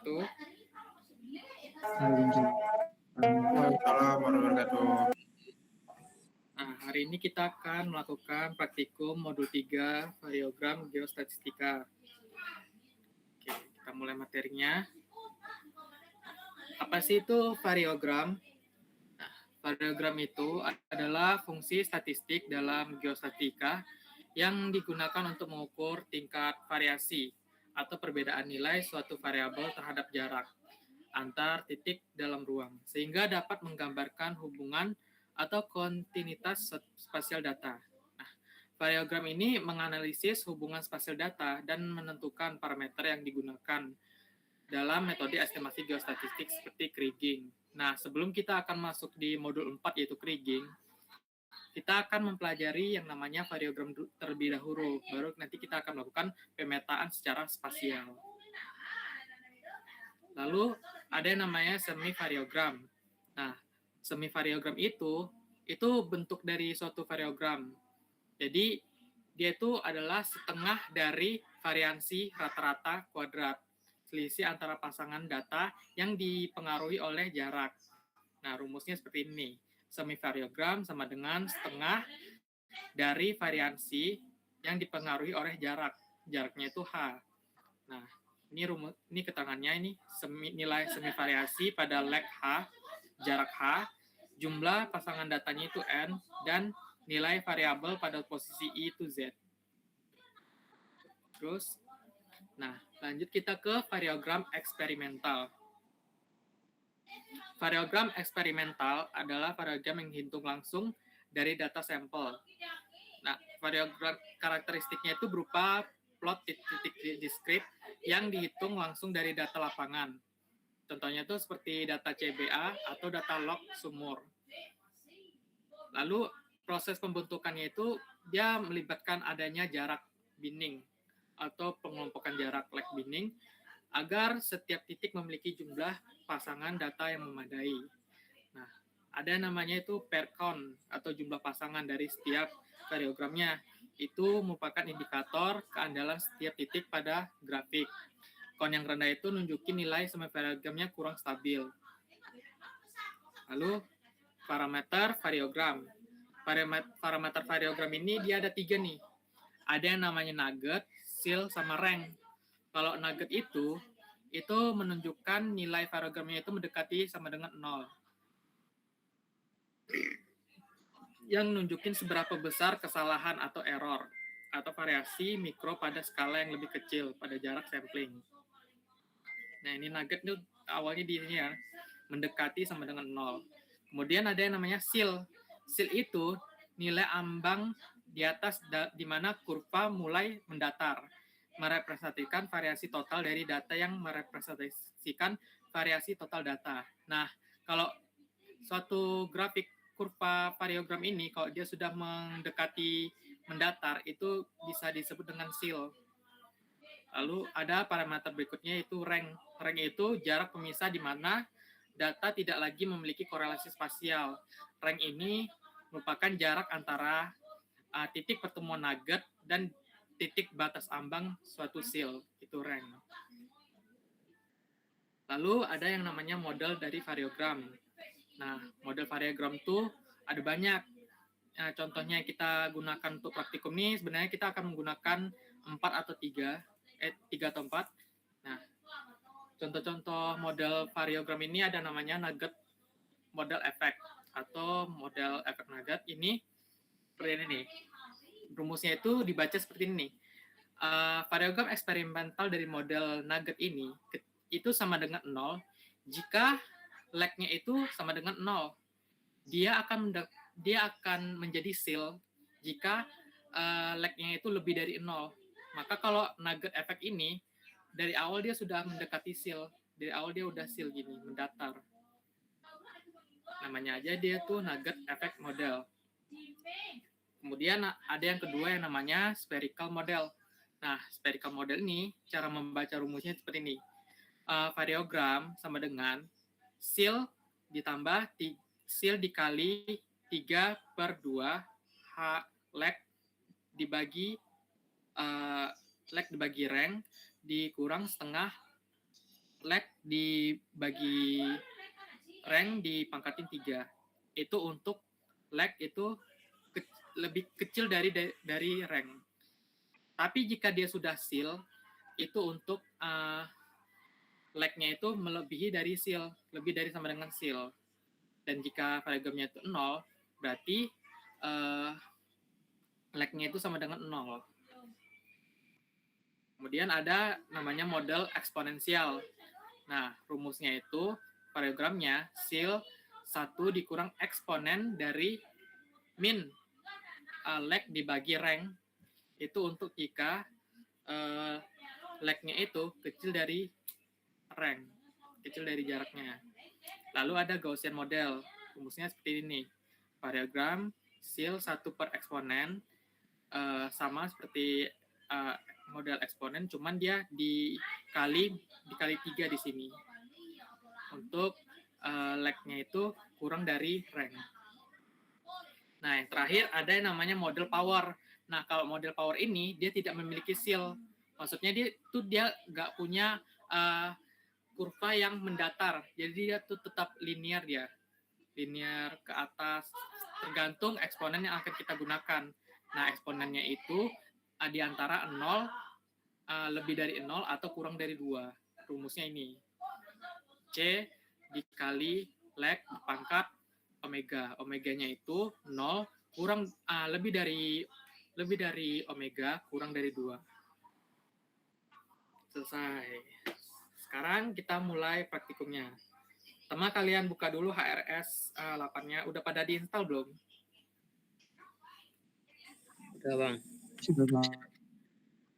wabarakatuh. Waalaikumsalam warahmatullahi wabarakatuh. Nah, hari ini kita akan melakukan praktikum modul 3 variogram geostatistika. Oke, kita mulai materinya. Apa sih itu variogram? Nah, variogram itu adalah fungsi statistik dalam geostatistika yang digunakan untuk mengukur tingkat variasi atau perbedaan nilai suatu variabel terhadap jarak antar titik dalam ruang, sehingga dapat menggambarkan hubungan atau kontinuitas spasial data. Nah, variogram ini menganalisis hubungan spasial data dan menentukan parameter yang digunakan dalam metode estimasi geostatistik seperti kriging. Nah, sebelum kita akan masuk di modul 4 yaitu kriging, kita akan mempelajari yang namanya variogram terlebih dahulu, baru nanti kita akan melakukan pemetaan secara spasial. Lalu ada yang namanya semi-variogram. Nah, semi-variogram itu bentuk dari suatu variogram. Jadi, dia itu adalah setengah dari variansi rata-rata kuadrat, selisih antara pasangan data yang dipengaruhi oleh jarak. Nah, rumusnya seperti ini. Semi-variogram sama dengan setengah dari variansi yang dipengaruhi oleh jarak. Jaraknya itu H. Nah, ini keterangannya ini nilai semi variasi pada leg H, jarak H, jumlah pasangan datanya itu N, dan nilai variabel pada posisi I itu Z. Terus, nah lanjut kita ke variogram eksperimental. Variogram eksperimental adalah variogram yang dihitung langsung dari data sampel. Nah, variogram karakteristiknya itu berupa plot titik-titik diskrit yang dihitung langsung dari data lapangan. Contohnya itu seperti data CBA atau data log sumur. Lalu proses pembentukannya itu dia melibatkan adanya jarak binning atau pengelompokan jarak leg binning agar setiap titik memiliki jumlah pasangan data yang memadai. Nah, ada namanya itu pair count atau jumlah pasangan dari setiap variogramnya. Itu merupakan indikator keandalan setiap titik pada grafik. Count yang rendah itu nunjukin nilai semi variogramnya kurang stabil. Lalu parameter variogram. Parameter variogram ini dia ada 3 nih. Ada yang namanya nugget, seal, sama rank. Kalau nugget itu menunjukkan nilai variogramnya itu mendekati sama dengan 0. Yang nunjukin seberapa besar kesalahan atau error atau variasi mikro pada skala yang lebih kecil pada jarak sampling. Nah, ini nugget itu awalnya di sini ya, mendekati sama dengan 0. Kemudian ada yang namanya seal. Seal itu nilai ambang di atas di mana kurva mulai mendatar, merepresentasikan variasi total dari data yang merepresentasikan variasi total data. Nah, kalau suatu grafik kurva variogram ini kalau dia sudah mendekati mendatar itu bisa disebut dengan seal. Lalu ada parameter berikutnya yaitu rank. Rank itu jarak pemisah di mana data tidak lagi memiliki korelasi spasial. Rank ini merupakan jarak antara titik pertemuan nugget dan titik batas ambang suatu seal, itu rank. Lalu ada yang namanya model dari variogram. Nah, model variogram itu ada banyak. Nah, contohnya yang kita gunakan untuk praktikum ini sebenarnya kita akan menggunakan 4 atau 3 atau 4. Nah, contoh-contoh model variogram ini ada namanya nugget model efek atau model efek nugget ini seperti ini nih. Rumusnya itu dibaca seperti ini. Variogram eksperimental dari model nugget ini itu sama dengan 0 jika leg-nya itu sama dengan 0. Dia akan menjadi seal jika leg-nya itu lebih dari 0. Maka kalau nugget efek ini dari awal dia sudah mendekati seal. Dari awal dia udah seal gini, mendatar. Namanya aja dia tuh nugget efek model. Kemudian ada yang kedua yang namanya spherical model. Nah, spherical model ini cara membaca rumusnya seperti ini. Variogram sama dengan seal ditambah seal dikali 3/2 H leg dibagi rank dikurang setengah lag dibagi rank dipangkatin 3. Itu untuk lag itu lebih kecil dari rank. Tapi jika dia sudah seal, itu untuk lag-nya itu melebihi dari seal, lebih dari sama dengan seal. Dan jika variogamnya itu 0, berarti lag-nya itu sama dengan 0. Kemudian ada namanya model eksponensial. Nah, rumusnya itu variogramnya seal 1 dikurang eksponen dari min lag dibagi rank. Itu untuk jika lag-nya itu kecil dari rank, kecil dari jaraknya. Lalu ada Gaussian model. Rumusnya seperti ini. Variogram seal 1 per eksponen sama seperti model eksponen, cuman dia dikali 3 di sini. Untuk lag-nya itu kurang dari rank. Nah, yang terakhir ada yang namanya model power. Nah, kalau model power ini dia tidak memiliki seal. Maksudnya dia nggak punya kurva yang mendatar. Jadi dia tuh tetap linear dia. Linear ke atas, tergantung eksponen yang akan kita gunakan. Nah, eksponennya itu di antara 0, lebih dari 0 atau kurang dari 2. Rumusnya ini. C dikali lag dipangkat omega. Omeganya itu 0 kurang lebih dari omega kurang dari 2. Selesai. Sekarang kita mulai praktikumnya. Pertama kalian buka dulu HRS 8-nya. Udah pada diinstal belum? Udah, Bang. Sudah, Bang.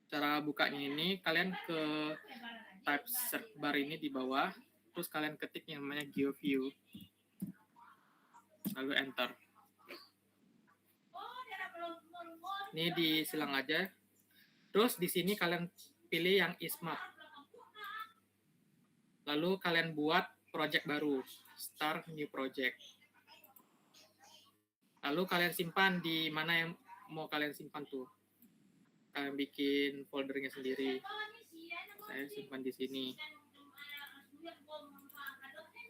Cara bukanya ini kalian ke type search bar ini di bawah, terus kalian ketik yang namanya GeoView. Lalu enter. Ini disilang aja. Terus di sini kalian pilih yang ISMAP. Lalu kalian buat project baru, start new project. Lalu kalian simpan di mana yang mau kalian simpan tuh. Kalian bikin foldernya sendiri. Saya simpan di sini.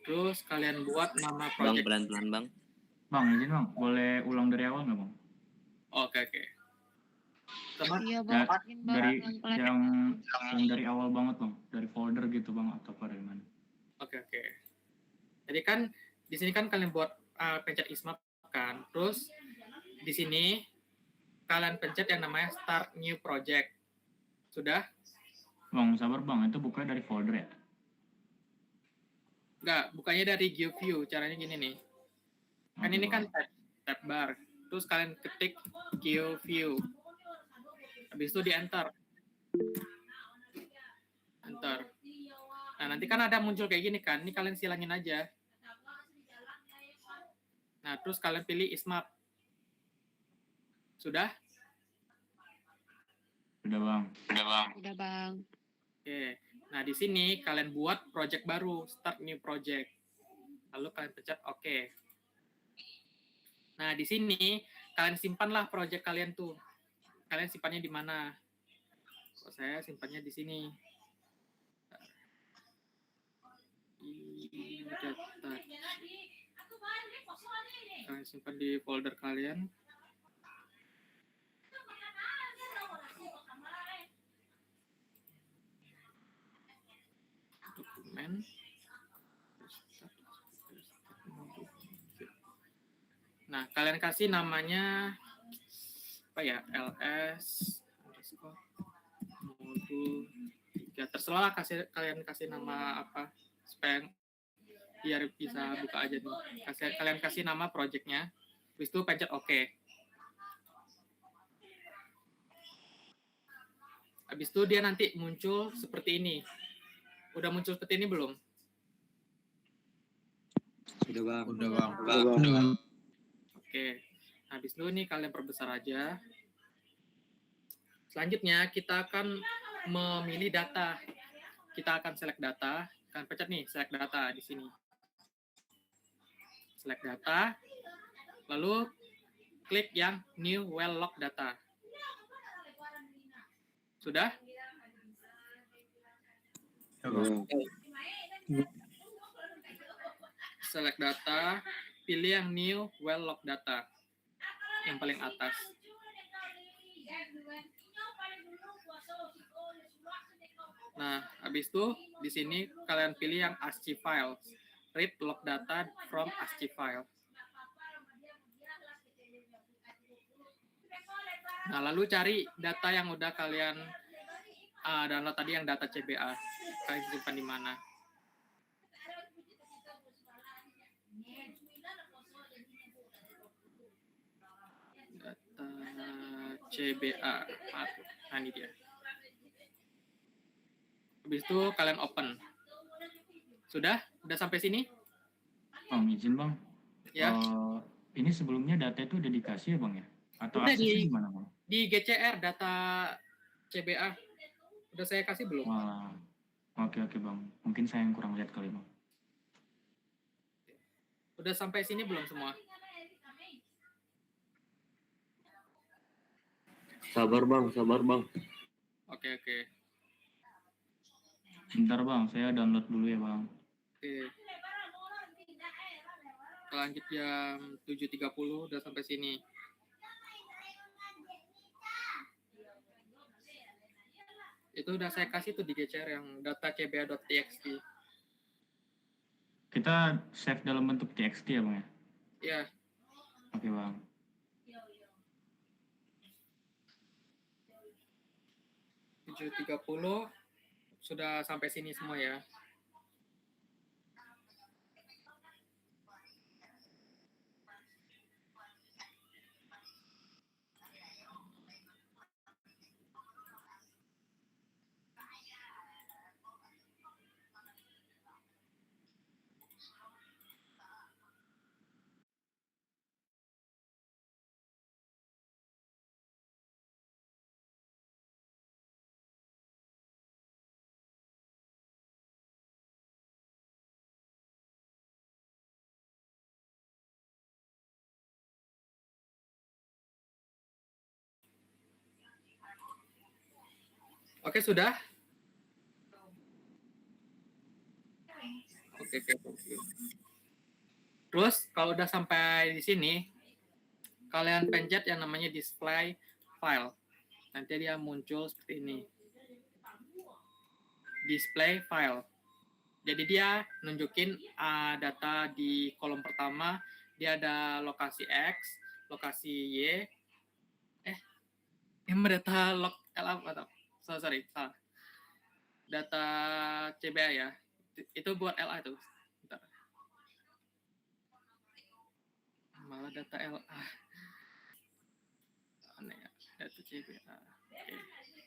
Terus kalian buat nama Bang, project. pelan-pelan, Bang. Bang, izin Bang, boleh ulang dari awal nggak Bang? Oke. Sama Iya, Ya, Bang. dari Pelan-pelan. yang dari awal banget Bang, dari folder gitu Bang atau dari mana? Oke. Jadi kan di sini kan kalian buat pencet ISMAP kan. Terus di sini kalian pencet yang namanya start new project. Sudah? Bang, sabar Bang, itu buka dari folder ya? Enggak, bukannya dari GeoView. Caranya gini nih. Kan ini kan tab bar. Terus kalian ketik GeoView. Habis itu di enter. Enter. Nah, nanti kan ada muncul kayak gini kan. Ini kalian silangin aja. Nah, terus kalian pilih ISMAP. Sudah? Udah Bang. Udah, Bang. Oke. Nah, di sini kalian buat project baru, start new project. Lalu kalian pencet OK. Nah, di sini kalian simpanlah project kalian tuh. Kalian simpannya di mana? Kalau saya simpannya di sini. Data. Kalian simpan di folder kalian. Dokumen. Nah, kalian kasih namanya apa ya? LS modul 3. Terserah kalian kasih nama apa supaya biar bisa buka aja nih. Kalian kasih nama projectnya. Habis itu pencet OK. Habis itu dia nanti muncul seperti ini. Udah muncul seperti ini belum? Udah, Bang. Udah Bang. Oke. Habis itu nih kalian perbesar aja. Selanjutnya kita akan memilih data. Kita akan select data. Kalian pencet nih select data di sini. Select data. Lalu klik yang new well log data. Sudah? Ya, Bang. Select data, pilih yang new well log data yang paling atas. Nah, habis itu di sini kalian pilih yang ASCII file, read log data from ASCII file. Nah, lalu cari data yang udah kalian download tadi, yang data CBA. Kalian simpan di mana? Data CBA. Nah, ini dia. Habis itu kalian open. Sudah? Udah sampai sini? Bang, izin bang. Ya. Ini sebelumnya data itu udah dikasih ya bang ya? Atau Udah aksesnya gimana bang? Di GCR data CBA. Udah saya kasih belum? Wah, oke bang. Mungkin saya yang kurang lihat kali bang. Udah sampai sini belum semua? Sabar bang. Oke. Bentar bang, saya download dulu ya bang. Oke. Lanjut jam 7.30, udah sampai sini. Itu udah saya kasih tuh di GCR yang data cba.txt. Kita save dalam bentuk txt ya bang ya? Iya. Oke bang. Tujuh 30 sudah sampai sini semua ya. Oke, sudah? Oke. Terus kalau udah sampai di sini, kalian pencet yang namanya display file. Nanti dia muncul seperti ini. Display file. Jadi dia nunjukin data di kolom pertama, dia ada lokasi X, lokasi Y. Data log L atau sorry, salah. Data CBA ya. Itu buat LA itu. Bentar. Malah data LA. Aneh ya. Data CBA. Oke.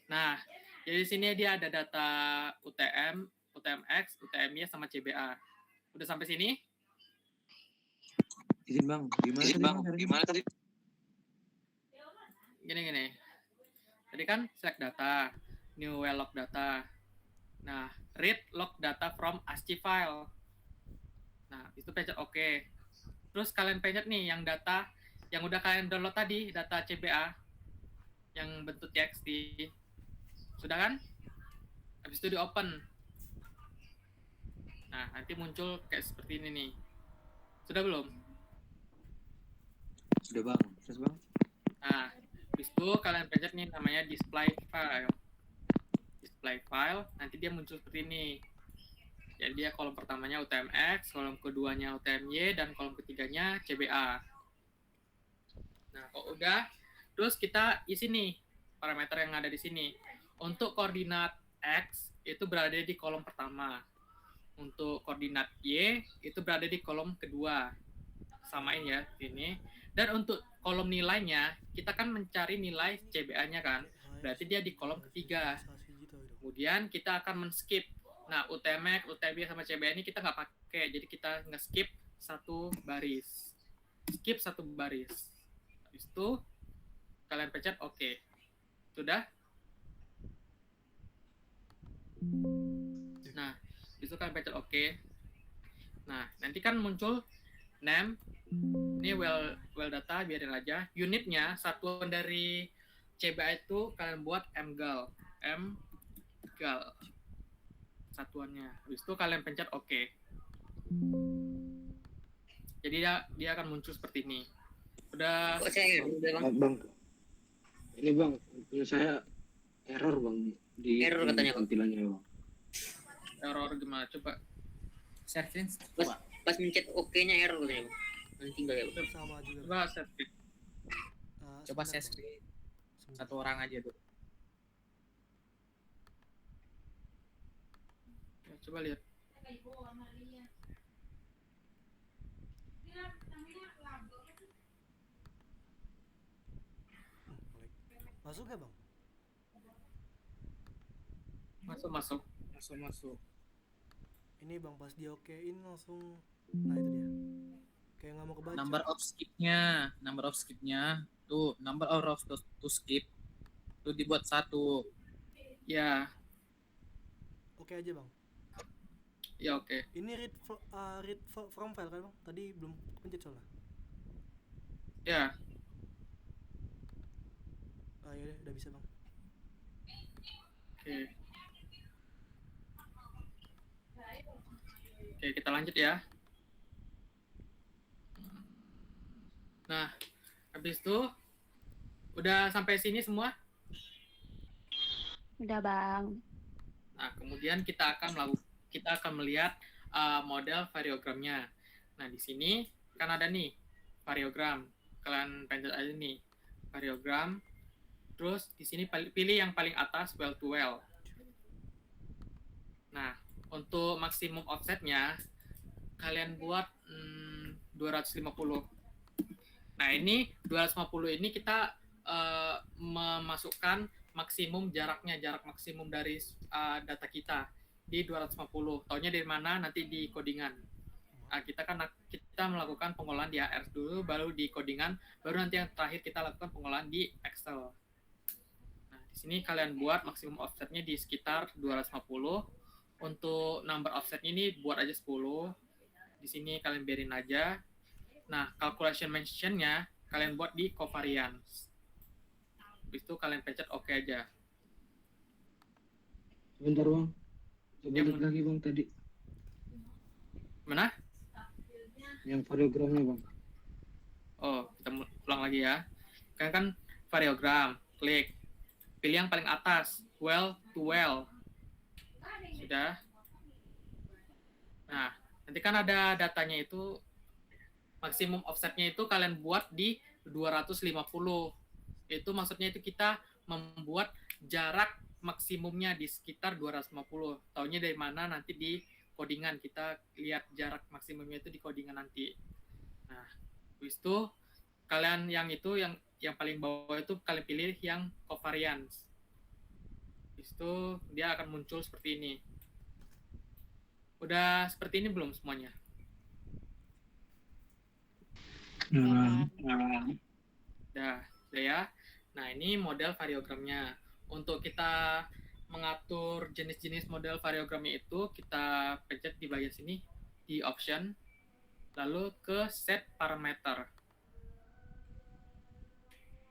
Nah, jadi di sini dia ada data UTM, UTMX, UTMY sama CBA. Udah sampai sini? Izin bang, gimana tadi? Gini. Tadi kan select data, new well log data. Nah, read log data from ASCII file. Nah, itu pencet OK. Terus kalian pencet nih yang data yang udah kalian download tadi, data CBA yang bentuk txt. Sudah kan? Habis itu di open. Nah, nanti muncul kayak seperti ini nih. Sudah belum? Sudah bang. Terus bang? Nah, habis itu kalian pencet nih namanya display file. Display file, nanti dia muncul seperti ini. Jadi dia kolom pertamanya UTMX, kolom keduanya UTMY, dan kolom ketiganya CBA. Nah, kalau udah, terus kita isi nih parameter yang ada di sini. Untuk koordinat X itu berada di kolom pertama. Untuk koordinat Y itu berada di kolom kedua. Samain ya ini. Dan untuk kolom nilainya, kita kan mencari nilai CBA-nya kan. Berarti dia di kolom ketiga. Kemudian kita akan men-skip. Nah, UTMX, UTMY sama CBA ini kita nggak pakai. Jadi kita nge-skip satu baris. Skip satu baris. Habis itu kalian pencet OK. Sudah? Nah, habis itu kalian pencet OK. Nah, nanti kan muncul name. Ini well data, biarin aja. Unitnya, satuan dari CBA itu kalian buat mgal. satuannya. Habis itu kalian pencet OK. Jadi dia akan muncul seperti ini. Udah. Kok saya udah bang? Bang, ini bang, punya saya error bang di Error katanya, Bang. tampilannya bang. Error gimana? Coba. Share Pas mencet OK-nya error katanya bang. Nanti tinggal ya bang. Sama juga. Coba share screen. Coba Sebentar, share Bang. screen Sebentar. satu orang aja tuh. Ya, coba lihat. Masuk ya bang? Masuk. Ini bang pas dia okein langsung. Nah itu dia. Kayak nggak mau kebaca. Number of skipnya tuh, number of to skip tuh dibuat 1. Ya, Oke aja bang. ya oke. Ini read from file kan bang? Tadi belum pencet soalnya. Ya, Ah ya udah bisa bang. oke. Oke, kita lanjut ya. Nah, habis itu udah sampai sini semua. Udah bang. Nah, kemudian kita akan melihat model variogramnya. Nah, di sini kan ada nih variogram. Kalian pencet aja nih variogram. Terus di sini pilih yang paling atas well to well. Nah, untuk maksimum offsetnya kalian buat 250. Nah, ini 250 ini kita memasukkan maksimum jarak maksimum dari data kita di 250. Taunya dari mana? Nanti di codingan. Kita melakukan pengolahan di AR dulu, baru di codingan, baru nanti yang terakhir kita lakukan pengolahan di Excel. Nah, di sini kalian buat maksimum offsetnya di sekitar 250. Untuk number offsetnya ini buat aja 10. Di sini kalian biarin aja. Nah, calculation mentionnya kalian buat di covariance. Habis itu kalian pencet OK aja. Sebentar bang, coba Yang lihat lagi bang tadi Mana? yang variogramnya bang. Oh, kita ulang lagi ya. Kalian kan variogram, klik. Pilih yang paling atas, well to well. Sudah. Nah, nanti kan ada datanya itu, maksimum offsetnya itu kalian buat di 250. Itu maksudnya itu kita membuat jarak maksimumnya di sekitar 250. Taunya dari mana nanti di codingan, kita lihat jarak maksimumnya itu di codingan nanti. Nah, habis itu kalian yang paling bawah itu kalian pilih yang covariance. Habis itu dia akan muncul seperti ini. Udah seperti ini belum semuanya? Udah ya. Nah, ini model variogramnya. Untuk kita mengatur jenis-jenis model variogramnya itu, kita pencet di bagian sini, di option, lalu ke set parameter.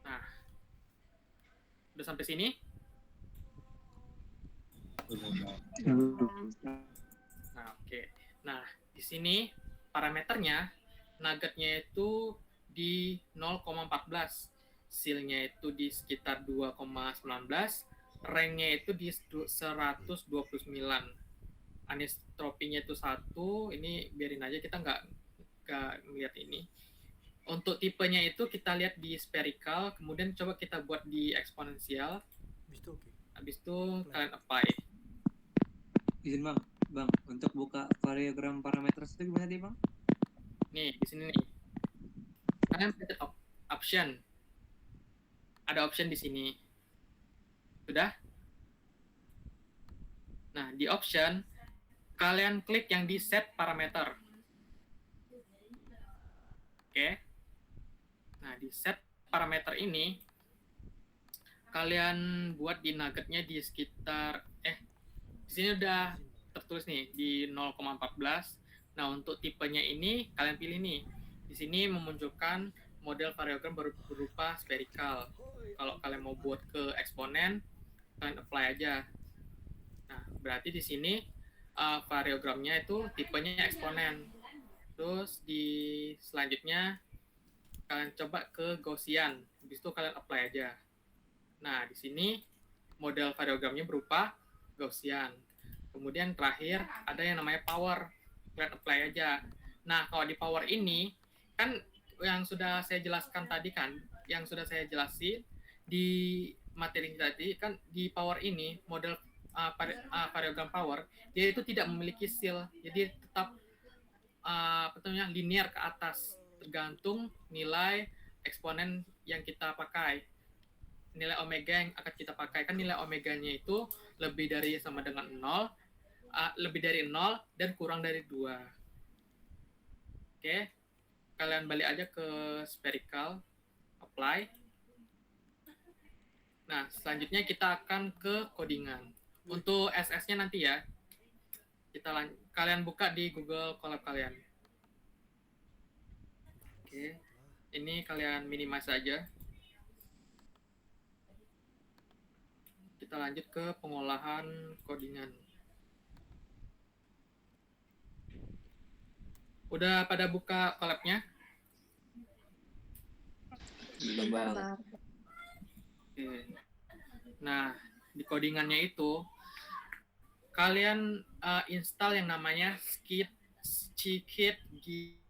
Nah, udah sampai sini? Nah, oke. Nah, di sini parameternya, nuggetnya itu di 0,14, seal-nya itu di sekitar 2,19, rank-nya itu di 129, anisotropinya itu 1, ini biarin aja, kita nggak melihat ini. Untuk tipenya itu kita lihat di spherical, kemudian coba kita buat di eksponensial. Habis itu kalian apply. Izin bang, untuk buka variogram parameter itu gimana sih bang? Nih, di sini nih. Kalian pencet option. Ada option di sini. Sudah? Nah, di option, kalian klik yang di set parameter. Oke. Nah, di set parameter ini, kalian buat di nuggetnya di sekitar, di sini udah tertulis nih, di 0,14. Nah, untuk tipenya ini, kalian pilih nih. Di sini memunculkan model variogram berupa spherical. Kalau kalian mau buat ke eksponen, kalian apply aja. Nah, berarti di sini variogramnya itu tipenya eksponen. Terus di selanjutnya kalian coba ke Gaussian, habis itu kalian apply aja. Nah, di sini model variogramnya berupa Gaussian. Kemudian terakhir ada yang namanya power, kalian apply aja. Nah, kalau di power ini kan yang sudah saya jelaskan tadi kan, yang sudah saya jelasin di materi tadi kan, di power ini model variogram power dia itu tidak memiliki seal, jadi tetap linear ke atas tergantung nilai eksponen yang kita pakai, nilai omega yang akan kita pakai. Kan nilai omeganya itu lebih dari sama dengan 0, lebih dari 0 dan kurang dari 2. Oke, kalian balik aja ke spherical, apply. Nah, selanjutnya kita akan ke codingan. Untuk SS-nya nanti ya, kalian buka di Google Colab kalian. Oke, ini kalian minimize saja. Kita lanjut ke pengolahan codingan. Udah pada buka Colab-nya? Belum bang. Oke. Nah, di codingannya itu kalian install yang namanya Scikit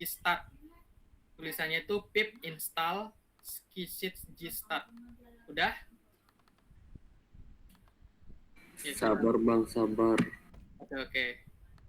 Gstat. Tulisannya itu pip install Scikit Gstat. Udah? Ya, Sabar bang, sabar. Oke.